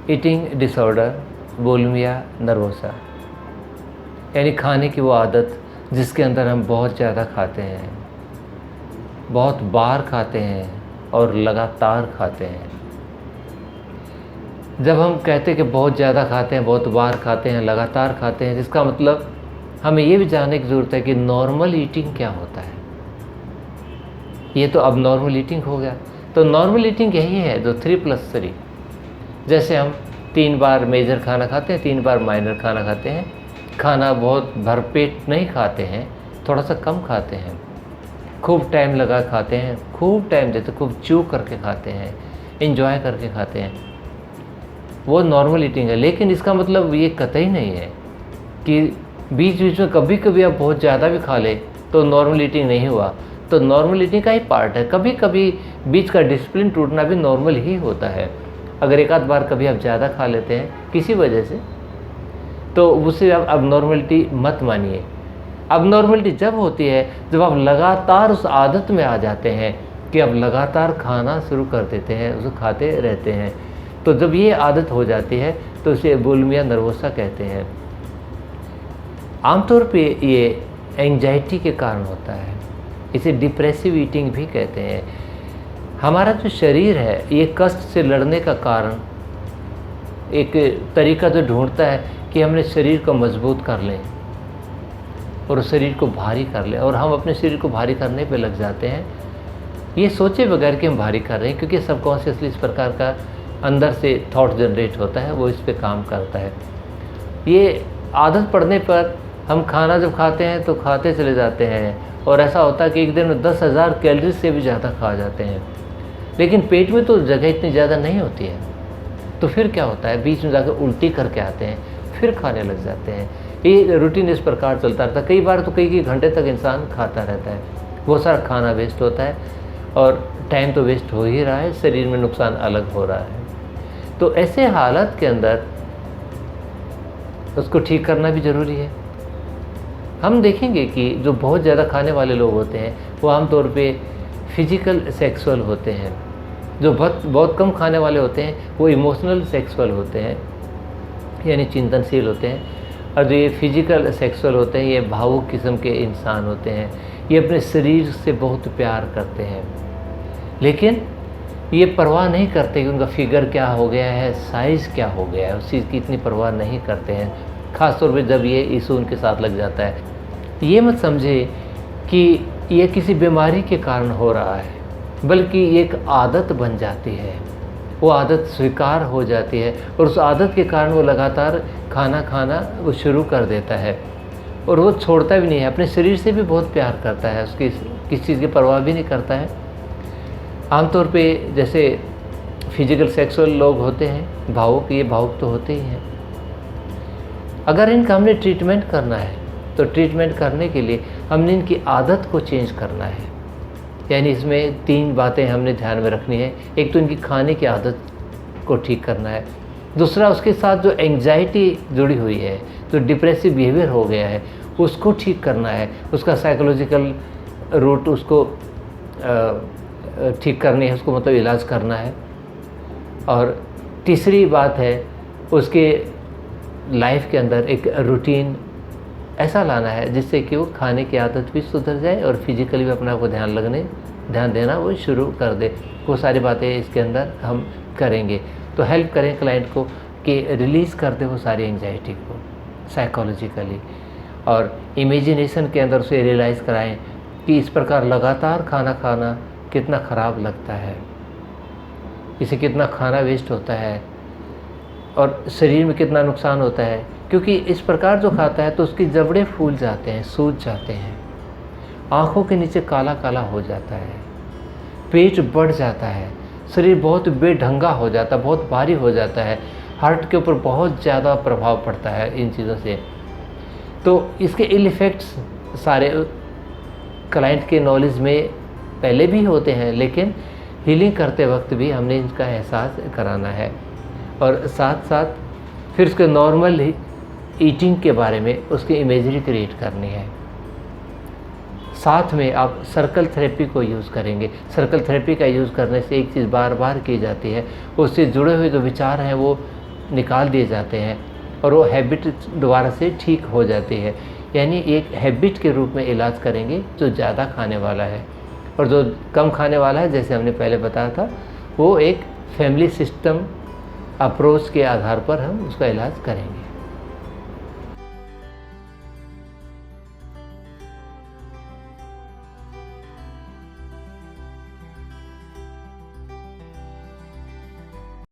Eating disorder, bulimia nervosa, यानी खाने की वो आदत जिसके अंदर हम बहुत ज़्यादा खाते हैं, बहुत बार खाते हैं और लगातार खाते हैं। जब हम कहते हैं कि बहुत ज़्यादा खाते हैं, बहुत बार खाते हैं, लगातार खाते हैं, इसका मतलब हमें ये भी जानने की ज़रूरत है कि नॉर्मल ईटिंग क्या होता है। ये तो अब नॉर्मल ईटिंग हो गया। तो नॉर्मल ईटिंग यही है जो 3+3, जैसे हम 3 बार मेजर खाना खाते हैं, 3 बार माइनर खाना खाते हैं। खाना बहुत भरपेट नहीं खाते हैं, थोड़ा सा कम खाते हैं, खूब टाइम लगा खाते हैं, खूब टाइम देते, खूब च्यू करके खाते हैं, एंजॉय करके खाते हैं, वो नॉर्मल ईटिंग है। लेकिन इसका मतलब ये कतई नहीं है कि बीच बीच में कभी कभी आप बहुत ज़्यादा भी खा लें तो नॉर्मल ईटिंग नहीं हुआ। तो नॉर्मल ईटिंग का ही पार्ट है। कभी कभी बीच का डिसिप्लिन टूटना भी नॉर्मल ही होता है। अगर एक आध बार कभी आप ज़्यादा खा लेते हैं किसी वजह से, तो उसे आप अब नॉर्मलिटी मत मानिए। अब नॉर्मलिटी जब होती है जब आप लगातार उस आदत में आ जाते हैं कि आप लगातार खाना शुरू कर देते हैं, उसे खाते रहते हैं। तो जब ये आदत हो जाती है तो इसे बुलिमिया नर्वोसा कहते हैं। आमतौर पे ये एंजाइटी के कारण होता है, इसे डिप्रेसिव ईटिंग भी कहते हैं। हमारा जो शरीर है ये कष्ट से लड़ने का कारण एक तरीका जो ढूंढता है कि हमने शरीर को मजबूत कर लें और शरीर को भारी कर लें, और हम अपने शरीर को भारी करने पे लग जाते हैं ये सोचे बगैर कि हम भारी कर रहे हैं, क्योंकि सबकॉन्शियसली इस प्रकार का अंदर से थॉट जनरेट होता है, वो इस पे काम करता है। ये आदत पड़ने पर हम खाना जब खाते हैं तो खाते चले जाते हैं, और ऐसा होता है कि एक दिन में 10,000 कैलोरी से भी ज़्यादा खा जाते हैं, लेकिन पेट में तो जगह इतनी ज़्यादा नहीं होती है। तो फिर क्या होता है, बीच में जाकर उल्टी करके आते हैं, फिर खाने लग जाते हैं। ये रूटीन इस प्रकार चलता रहता है। कई बार तो कई घंटे तक इंसान खाता रहता है, बहुत सारा खाना वेस्ट होता है और टाइम तो वेस्ट हो ही रहा है, शरीर में नुकसान अलग हो रहा है। तो ऐसे हालत के अंदर उसको ठीक करना भी ज़रूरी है। हम देखेंगे कि जो बहुत ज़्यादा खाने वाले लोग होते हैं वो आमतौर पे फिजिकल सेक्सुअल होते हैं। जो बहुत कम खाने वाले होते हैं वो इमोशनल सेक्सुअल होते हैं, यानी चिंतनशील होते हैं। और जो ये फिजिकल सेक्सुअल होते हैं ये भावुक किस्म के इंसान होते हैं। ये अपने शरीर से बहुत प्यार करते हैं, लेकिन ये परवाह नहीं करते कि उनका फिगर क्या हो गया है, साइज़ क्या हो गया है, उस चीज़ की इतनी परवाह नहीं करते हैं। ख़ास तौर पे जब ये इशू उनके साथ लग जाता है। ये मत समझे कि ये किसी बीमारी के कारण हो रहा है, बल्कि ये एक आदत बन जाती है, वो आदत स्वीकार हो जाती है, और उस आदत के कारण वो लगातार खाना खाना वो शुरू कर देता है, और वो छोड़ता भी नहीं है। अपने शरीर से भी बहुत प्यार करता है, उसकी किसी चीज़ की परवाह भी नहीं करता है। आमतौर पे जैसे फिजिकल सेक्सुअल लोग होते हैं भावुक, ये भावुक तो होते ही हैं। अगर इनका हमने ट्रीटमेंट करना है तो ट्रीटमेंट करने के लिए हमने इनकी आदत को चेंज करना है। यानी इसमें 3 बातें हमने ध्यान में रखनी है। एक तो इनकी खाने की आदत को ठीक करना है, दूसरा उसके साथ जो एंग्जाइटी जुड़ी हुई है, जो डिप्रेसिव बिहेवियर हो गया है, उसको ठीक करना है, उसका साइकोलॉजिकल रूट उसको ठीक करनी है, उसको मतलब इलाज करना है। और तीसरी बात है उसके लाइफ के अंदर एक रूटीन ऐसा लाना है जिससे कि वो खाने की आदत भी सुधर जाए और फिजिकली भी अपना को ध्यान देना वो शुरू कर दे। वो सारी बातें इसके अंदर हम करेंगे तो हेल्प करें क्लाइंट को कि रिलीज़ कर दे वो सारी एंजाइटी को साइकोलॉजिकली, और इमेजिनेशन के अंदर उसे रियलाइज़ कराएं कि इस प्रकार लगातार खाना खाना कितना ख़राब लगता है, इसे कितना खाना वेस्ट होता है और शरीर में कितना नुकसान होता है। क्योंकि इस प्रकार जो खाता है तो उसकी जबड़े फूल जाते हैं, सूज जाते हैं, आँखों के नीचे काला काला हो जाता है, पेट बढ़ जाता है, शरीर बहुत बेढंगा हो जाता है, बहुत भारी हो जाता है, हार्ट के ऊपर बहुत ज़्यादा प्रभाव पड़ता है इन चीज़ों से। तो इसके इल इफ़ेक्ट्स सारे क्लाइंट के नॉलेज में पहले भी होते हैं, लेकिन हीलिंग करते वक्त भी हमने इसका एहसास कराना है। और साथ साथ फिर उसके नॉर्मल ईटिंग के बारे में उसकी इमेजरी क्रिएट करनी है। साथ में आप सर्कल थेरेपी को यूज़ करेंगे। सर्कल थेरेपी का यूज़ करने से एक चीज़ बार बार की जाती है, उससे जुड़े हुए जो विचार हैं वो निकाल दिए जाते हैं और वो हैबिट दोबारा से ठीक हो जाती है। यानी एक हैबिट के रूप में इलाज करेंगे जो ज़्यादा खाने वाला है, और जो कम खाने वाला है जैसे हमने पहले बताया था वो एक फैमिली सिस्टम अप्रोच के आधार पर हम उसका इलाज करेंगे।